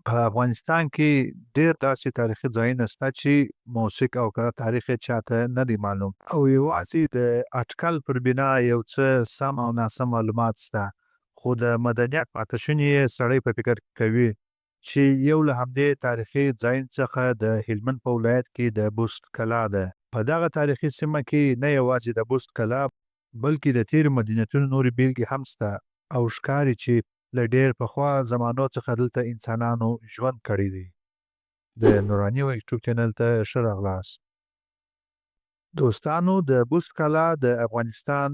په افغانستان کې ډېر داسې تاریخي ځایونه شته چې موثق او کره تاریخ یې چاته نه دی معلوم او یوازې د اټکل پر بنا یو څه سم او ناسم معلومات شته. خو د مدنیت پاتې شونې یې سړی په فکر کوي چې یو له همدې تاریخي ځایونو څخه د هلمند په ولایت کې د بست کلا ده. په دغه تاریخي سیمه کې نه یوازې د بست کلا بلکې د تېرو مدنیتونو نورې بیلګې هم شته او ښکاري چې له ډېر پخوا زمانو څخه دلته انسانانو ژوند کړی دی. د نوراني یوټیوب چینل ته ښه راغلاست. دوستانو، د بست کلا د افغانستان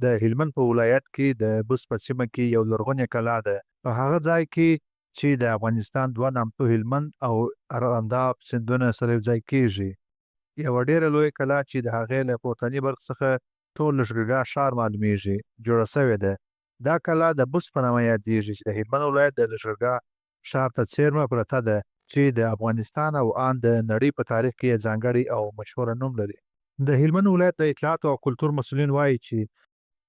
د هلمند په ولایت کې د بست په سیمه کې یو لرغونې کلا ده. په هغه ځای کې چې د افغانستان دوه نامتو هلمند او ارغنداب سیندونه سره یو ځای کېږي. یوه ډېره لویه کلا چې د هغې له پورتني برخ څخه ټول لښکرګاه ښار معلومیږي جوړه سوې ده. دا کلا د بست په نامه یادېږي چې د هلمند ولایت د لښکرګاه ښار ته څیرمه پرته ده چې د افغانستان او ان د نړۍ په تاریخ کې یې ځانګړی او مشهوره نوم لري. د هلمند ولایت د اطلاعاتو او کلتور مسؤلین وایي چې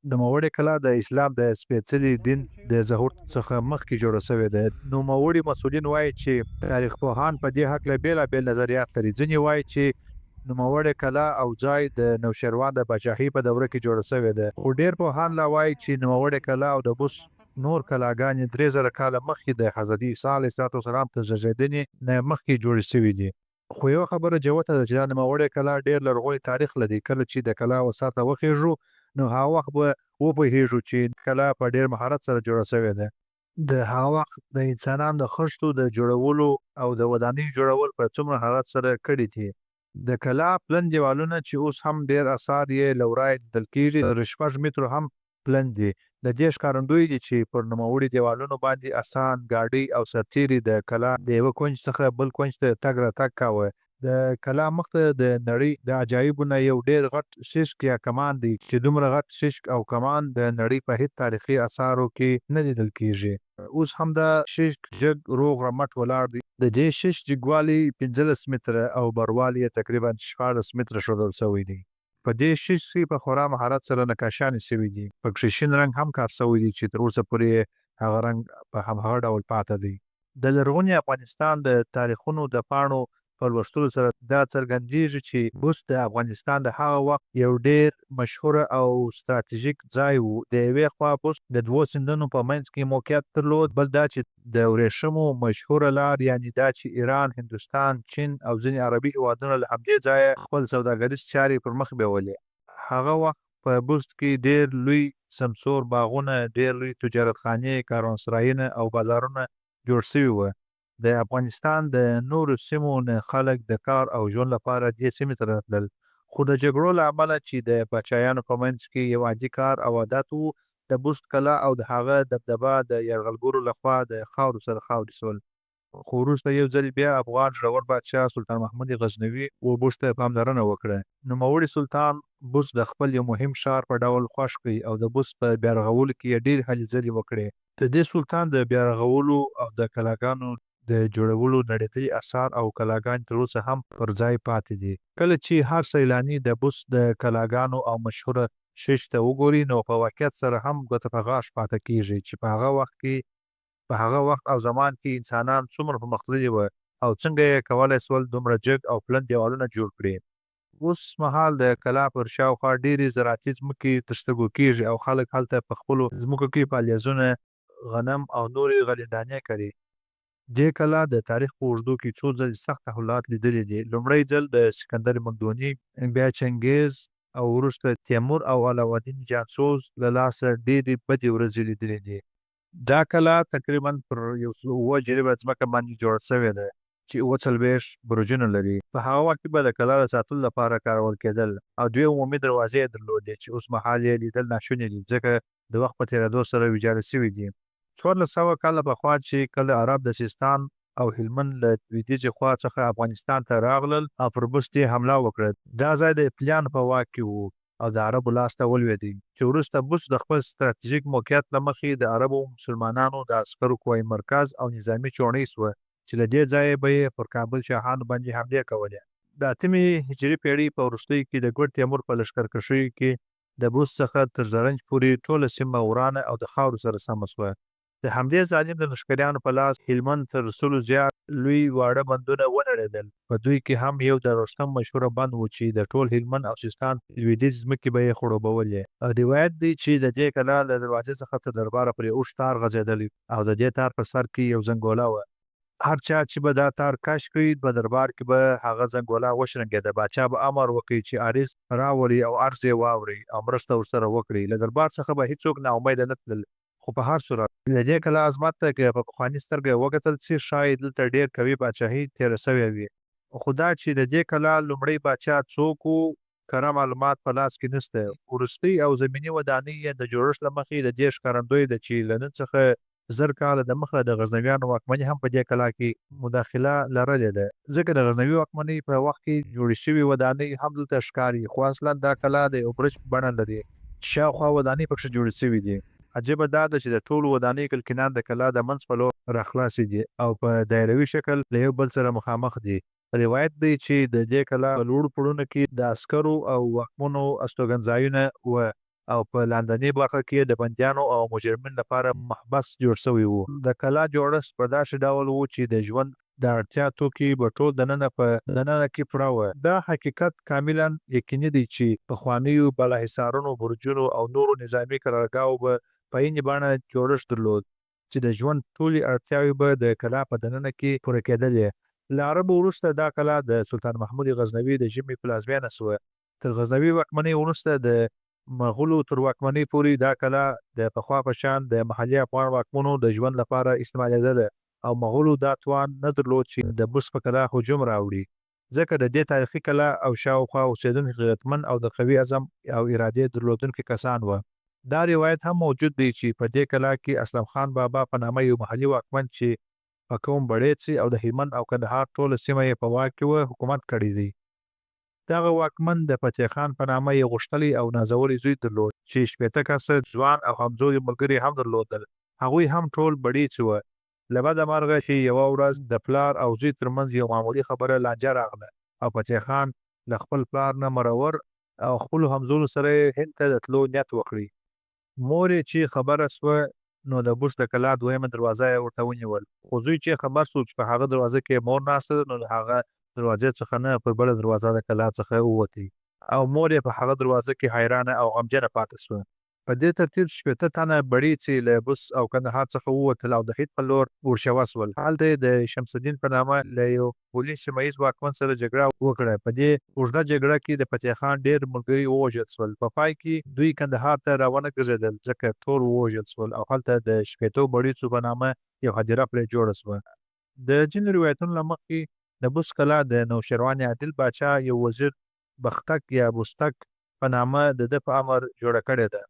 د نوموړې کلا د اسلام د سپېڅلي دین د ظهور څخه مخکې جوړه سوې ده. نوموړي مسؤلین وایي چې تاریخ پوهان په دې هکله بېلابېل نظریات لري. ځینې وایي چې نوموړې کلا او ځای د نوشیروان د پاچاهۍ په دوره کې جوړه سوې ده. خو ډېر پوهان لا وایي چې نوموړې کلا او د بست نور کلاګانې 3000 کاله مخکې د حضرت عیسی علیه السلام تر زېږېدنې نه مخکې جوړې سوي دي. خو یوه خبره جوته ده چې دا نوموړې کلا ډېر لرغونی تاریخ لري. کله چې د کلا وسعت ته وخېږو نو هغه وخت به وپوهېږو چې کلا په ډېر مهارت سره جوړه سوې ده. د هغه وخت د انسانانو د خښتو د جوړولو او د ودانیو جوړول په څومره حالت سره کړي دي. د کلا پلن دیوالونه چې اوس هم ډېر اثار یې له ورایه لیدل کېږي تر 6 مترو هم پلن دي. د دې ښکارندوی دي چې پر نوموړي دیوالونو باندې اسان، ګاډۍ او سرتېري د کلا د یوه کونج څخه بل کونج ته تګ راتګ کاوه. د کلا مخ ته د نړۍ د عجایبو نه یو ډېر غټ ششک یا کمان دی چې دومره غټ ششک او کمان د نړۍ په هېڅ تاریخي اثارو کې نه لیدل کېږي. اوس هم دا ششک جګ روغ رمټ ولاړ دی. د دې ششک جګوالی 15 متره او بروالی یې تقریبا 14 متره ښودل سوی دی. په دې ششک کې په خورا مهارت سره نقاشانې سوي دي. پکښې شین رنګ هم کار سوی دی چې تر اوسه پورې هغه رنګ په هماغه ډول پاته دی. د لرغوني افغانستان د تاریخونو د پاڼو په لوستلو سره دا څرګندېږي چې بست د افغانستان د هغه وخت یو ډېر مشهوره او ستراتیژیک ځای و. د یوې خوا بست د دوو سیندونو په منځ کې موقعیت درلود، بل دا چې د ورېښمو مشهوره لار یعنې دا چې ایران، هندوستان، چین او ځینې عربي هېوادونه له همدې ځایه خپل سوداګریز چارې پر مخ بیولې. هغه وخت په بست کې ډېر لوی سمسور باغونه، ډېر لوی تجارتخانې، کاروانسرایونه او بازارونه جوړ سوي وو. د افغانستان د نورو سیمو نه خلک د کار او ژوند لپاره دې سیمې ته راتلل. خو د جګړو له امله چې د پاچایانو په منځ کې یو عادي کار او عادت و، د بست کلا او د هغه دبدبه د یرغلګرو لخوا د خاورو سره خاورې سول. خو وروسته یو ځل بیا افغان زړور بادشاه سلطان محمود غزنوي بست ته پاملرنه وکړه. نوموړي سلطان بست د خپل یو مهم ښار په ډول خوښ کړی او د بست په بیارغولو کې یې ډېرې هلې ځلې وکړې. د دې سلطان د بیارغولو او د کلاګانو د جوړولو نړېدلي اثار او کلاګانې تر اوسه هم پر ځای پاتې دي. کله چې هر سیلاني د بست د کلاګانو او مشهوره شش ته وګوري نو په واقعیت سره هم ګوته په غاښ پاته کېږي چې په هغه وخت او زمان کې انسانان څومره پرمختللي وه او څنګه یې کولی سول دومره جګ او پلن دیوالونه جوړ کړي. اوس مهال د کلا پر شاوخوا ډېرې زراعتي ځمکې تر سترګو کېږي او خلک هلته په خپلو ځمکو کې فعالیتونه، غنم او نورې غلې دانې کري. دې کلا د تاریخ په اوږدو کې څو ځلې سخت تحولات لیدلي دي. لومړی ځل د سکندر مقدوني، بیا چنګیز او وروسته تیمور او علاالدین جانسوز له لاسه ډېرې بدې ورځې لیدلي دي. دا کلا تقریبا پر 1 جریبه ځمکه باندې جوړه سوې ده چې 40 برجونه لري. په هغه وخت کې به د کلا د ساتلو لپاره کارول کېدل او 2 عمومي دروازې یې درلودې چې اوس مهال یې لیدل ناشوني دي ځکه د وخت په تېرېدو سره ویجاړې سوي دي. 1400 کاله پخوا چې کله عرب د سیستان او هلمند له لویدیځې خوا څخه افغانستان ته راغلل او پر بست یې حمله وکړه. دا ځای د اپلیانو په واک کې و او د عربو لاس ته ولوېدی چې وروسته بست د خپل ستراتیژیک موقعیت له مخې د عربو مسلمانانو د عسکرو قوای مرکز او نظامي چوڼۍ سوه چې له دې ځایه به یې پر کابل شاهانو باندې حملې کولې. د 8مې هجري پیړۍ په وروستیو کې د ګوډ تیمور په لښکرکښیو کې د بست څخه تر زرنج پورې ټوله سیمه ورانه او د خاورو سره سمه سوه. د همدې ظالم د لښکریانو په لاس هلمند تر سلو زیات لوی واړه بندونه ونړېدل. په دوی کې هم یو د رستم مشهوره بند و چې د ټول هلمند او سیستان لویدیځ ځمکې به یې خړوبولې. روایت دی چې د دې کلا له دروازې څخه تر درباره پورې اوږد تار غځېدلی او د دې تار په سر کې یو زنګوله وه. هر چا چې به دا تار کش کړي په دربار کې به هغه زنګوله وشرنګېده. باچا به امر وکړي چې عریض راولي او عرض یې واوري او مرسته ورسره وکړي. له دربار څخه به هیڅوک ناامیده نه تلل. خو په هر صورت د دې کلا عظمت ته که په پخواني سترګه وکتل سي ښایي دلته ډېر قوي پاچاهي تېره سوې وي. خو دا چې د دې کلا لومړی باچا څوک و کره معلومات په لاس کې نشته. وروستۍ او زمیني ودانۍ یې د جوړښت له مخې د دې ښکارندوی ده چې له نن څخه زر کاله د مخه د غزنویانو واکمني هم په دې کلا کې مداخله لرلې ده. ځکه د غزنوي واکمنۍ په وخت کې جوړې شوې ودانۍ هم دلته ښکاري. خو اصلا دا کلا د یو برج بڼه لري چې شاوخوا ودانۍ پکښې جوړې شوي دي. عجیبه دا ده چې د ټولو ودانۍ کلکینان د کلا د منځ په لور راخلاصې دي او په دایروي شکل له یو بل سره مخامخ دي. روایت دی چې د دې کلا په لوړو پوړونو کې د عسکرو او واکمنو استوګنځایونه وه او په لاندنۍ برخه کې د بندیانو او مجرمین لپاره محبس جوړ شوی و. د کلا جوړښت په داسې ډول و چې د ژوند د اړتیا توکي به ټول دننه کې پوره وه. دا حقیقت کاملا یقیني دی چې پخوانیو بالاحصارونو، برجونو او نورو نظامي قرارګاهو به په عیني بڼه جوړښت درلود چې د ژوند ټولې اړتیاوې به د کلا په دننه کې پوره کېدلې. له عربو وروسته دا کلا د سلطان محمود غزنوي د ژمې پلازمینه سوه. تر غزنوي واکمنۍ وروسته د مغولو تر واکمنۍ پورې دا کلا د پخوا په شان د محلي افغان واکمنو د ژوند لپاره استعمالېدله او مغولو دا توان نه درلود چې د بست په کلا هجوم راوړي. ځکه د دې تاریخي کلا او شاوخوا اوسېدونکي غیرتمند او د قوي عزم او ارادې درلودونکي کسان وه. دا روایت هم موجود دی چې په دې کلا کې اسلم خان بابا په نامه یو محلي واکمن چې په قوم بړیڅ او د هلمند او کندهار ټوله سیمه یې په واک کې وه حکومت کړی دی. دغه واکمن د فتح خان په نامه یې غښتلی او نازولی زوی درلود چې شپېته کسه ځوان او همزولی ملګري هم درلودل. هغوی هم ټول بړیڅ وه. له بده مرغه چې یوه ورځ د پلار او زوی ترمنځ یو معمولي خبره لانجه راغله او فتح خان له خپل پلار نه مرور او خپلو همزولو سره یې هند ته د تلو نیت وکړي. مور یې چې خبره سوه نو د بست د کلا دویمه دروازه یې ورته ونیول. خو زوی چې خبر سو چې په هغه دروازه کې مور ناسته ده نو د هغه دروازې څخه نه پر بله دروازه د کلا څخه ووتی او مور یې په هغه دروازه کې حیرانه او غمجنه پاتې سوه. په دې ترتیب شپېته تنه بړیڅې له بست او کندهار څخه ووتل او د هند په لور ورشوه سول. هلته یې د شمس الدین په نامه له یو پولي سیمه ییز واکمن سره جګړه وکړه. په دې اوږده جګړه کې د فتح خان ډېر ملګري ووژل سول. په پای کې دوی کندهار ته راونه ګرځېدل ځکه ټول ووژل سول او هلته د شپېتو بړیڅو په نامه یو هدیره پرې جوړه سوه. د ځینو روایتونو له مخې د بست کلا د نوشیروان عادل باچا یو وزیر بختک یا بستک په نامه د ده په امر جوړه کړې ده.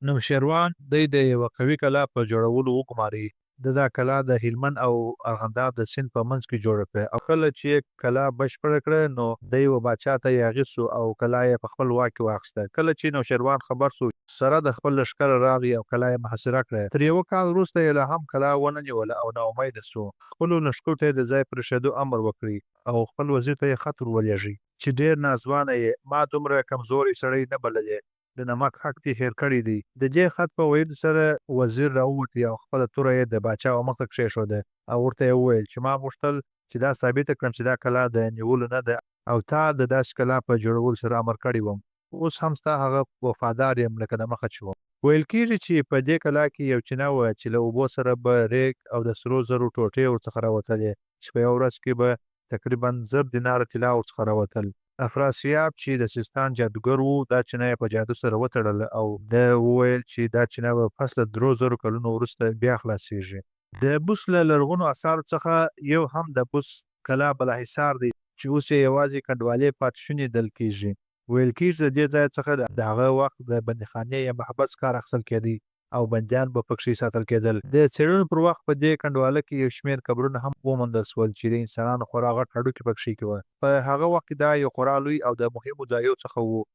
نوشیروان دی د یوه قوي کلا په جوړولو وګماري. دا کلا د هلمند او ارغنداب د سیند په منځ کې جوړه کړه او کله چې کلا بشپړه کړه نو دی یوه باچا ته یې اغوستو او کلا یې په خپل واک کې واخیسته. کله چې نوشیروان خبر سو سره د خپل لښکره راغی او کلا یې محاصره کړه. تر یوه کال وروسته یې لا هم کلا ونه نیوله او ناامیده سو. خپلو لښکرو ته یې د ځای پرېښودو امر وکړي او خپل وزیر ته یې خط ورولېږي چې ډېر ناځوانه یې، ما دومره کمزوری سړی نه بللې، د نمک حق دې هېر کړی دی. د دې خط په ویلو سره وزیر راووتی او خپله توره یې د باچا په مخ ته کښېښوده او ورته یې وویل چې ما غوښتل چې دا ثابته کړم چې دا کلا د نیولو نه ده او تا د داسې کلا په جوړولو سره امر کړی وم. اوس هم ستا هغه وفادار یم لکه د مخه چې وم. ویل کېږي چې په دې کلا کې یو چینه وه چې له اوبو سره به ریګ او د سرو زرو ټوټې ورڅخه راوتلې چې په یوه ورځ کې به تقریبا 1000 دیناره طلا ورڅخه راوتل. افراسیاب چې د سیستان جادوګر و دا چینه یې په جادو سره وتړله او ده وویل چې دا چینه به پس له 3000 کلونو وروسته بیا خلاصېږي. د بست له لرغونو اثارو څخه یو هم د بست کلا بالاحصار دی چې اوس یې یوازې کنډوالې پاتې شونې دل کېږي. ویل کېږي د دې ځای څخه د هغه وخت د بندیخانې یا محبس کار اخیستل کېدی او بندیان به پکښې ساتل کېدل. د څېړنو پر وخت په دې کنډواله کې یو شمېر قبرونه هم وموندل سول چې د انسانانو خورا غټ هډوکي پکښې کې وه. په هغه وخت کې دا یو خورا لوی او د مهمو ځایو څخه و.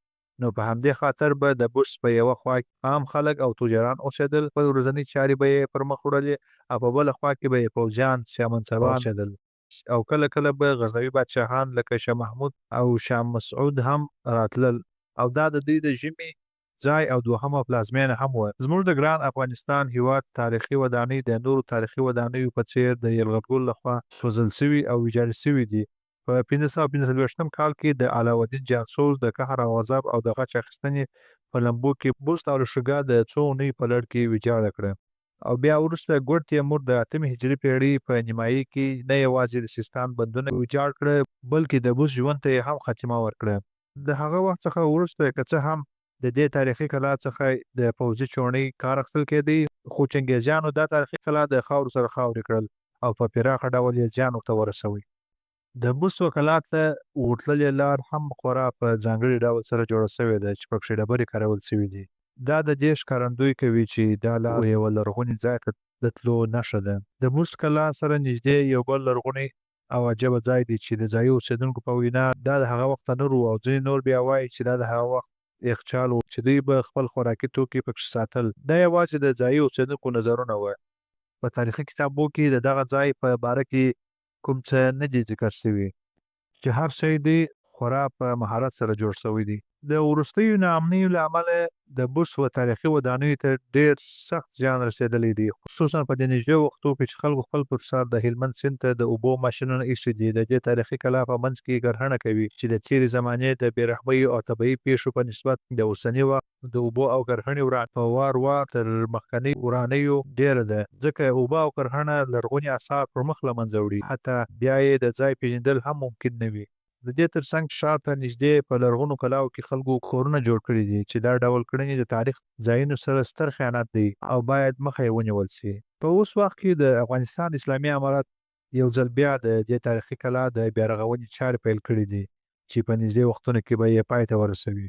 نو په همدې خاطر به د بست په یوه خوا کې عام خلک او تجاران اوسېدل، خپل ورځنۍ چارې به یې پر مخ وړلې او په بله خوا کې به یې پوځیان سیامنسران اوسېدل او کله کله به غزنوي بادشاهان لکه شاه محمود او شاه مسعود هم راتلل او دا د دوی د ژمي ځای او دوهمه پلازمینه هم وه. زموږ د ګران افغانستان هیواد تاریخي ودانۍ د نورو تاریخي ودانیو په څېر د یرغلګرو لخوا سوځل سوي او ویجاړې سوي دي. په 1545 کال کې د علاودین جاسوس د قهر او غضب او د غچ اخیستنې په لمبو کې بست او لښکرګاه د څو اونیو په لړ کې ویجاړه کړه. او بیا وروسته ګوډ تیمور د 8مې هجري پیړۍ په نیمایي کې نه یوازې د سیستان بندونه ویجاړ کړه بلکې د بست ژوند ته یې هم خاتمه ورکړه. د هغه وخت څخه وروسته که څه هم د دې تاریخي کلا څخه د پوځي چوڼۍ کار اخیستل کېدی، خو چنګیزیانو دا تاریخي کلا د خاورو سره خاورې کړل او په پراخه ډول یې زیان ورته ورسوي. د بوسو کلا ته ورتللې لار هم خورا په ځانګړي ډول سره جوړه سوې ده چې پکښې ډبرې کارول سوي دي. دا د دې ښکارندوی کوي چې دا لار یوه لرغوني ځای ته د تلو نښه ده. د بست کلا سره نږدې یو بل لرغونی او عجبه ځای دی چې د ځایي اوسېدونکو په وینا دا د هغه وخت تنور و او ځینې نور بیا وایي چې دا د هغه وخت یخچال و چې دوی به خپل خوراکي توکي پکښې ساتل. دا یوازې د ځایي اوسېدونکو نظرونه وه. په تاریخي کتابو کې د دغه ځای په باره کې کوم څه نه دي ذکر سوي چې هر شی دی خورا په مهارت سره جوړ سوی دی. د وروستیو ناامنیو له امله د بست و تاریخي ودانیو ته ډېر سخت زیان رسېدلی دی، خصوصا په دې نږدې وختو کې چې خلکو خپل پر سر د هلمند سیند ته د اوبو ماشینونه ایښي دي. د دې تاریخي کلا په منځ کې ګرهنه کوي چې د تېرې زمانې د بې رحمۍ او طبیعي پیښو په نسبت د اوسني وخت د اوبو او کرهڼې په وار تر مخکنۍ ورانیو ډېره ده، ځکه اوبه او کرهڼه لرغوني اثار پر مخ له منځه وړي، حتی بیا یې د ځای پیژندل هم ممکن نه وي. د دې ترڅنګ ښار ته نږدې په لرغونو کلاو کې خلکو کورونه جوړ کړي دي چې دا ډول کړنې د تاریخ ځایونو سره ستر خیانت دی او باید مخه یې ونیول سي. په اوس وخت کې د افغانستان اسلامي امارت یو ځل بیا د دې تاریخي کلا د بیا رغونې چارې پیل کړي دي چې په نږدې وختونو کې به یې پای ته ورسوي.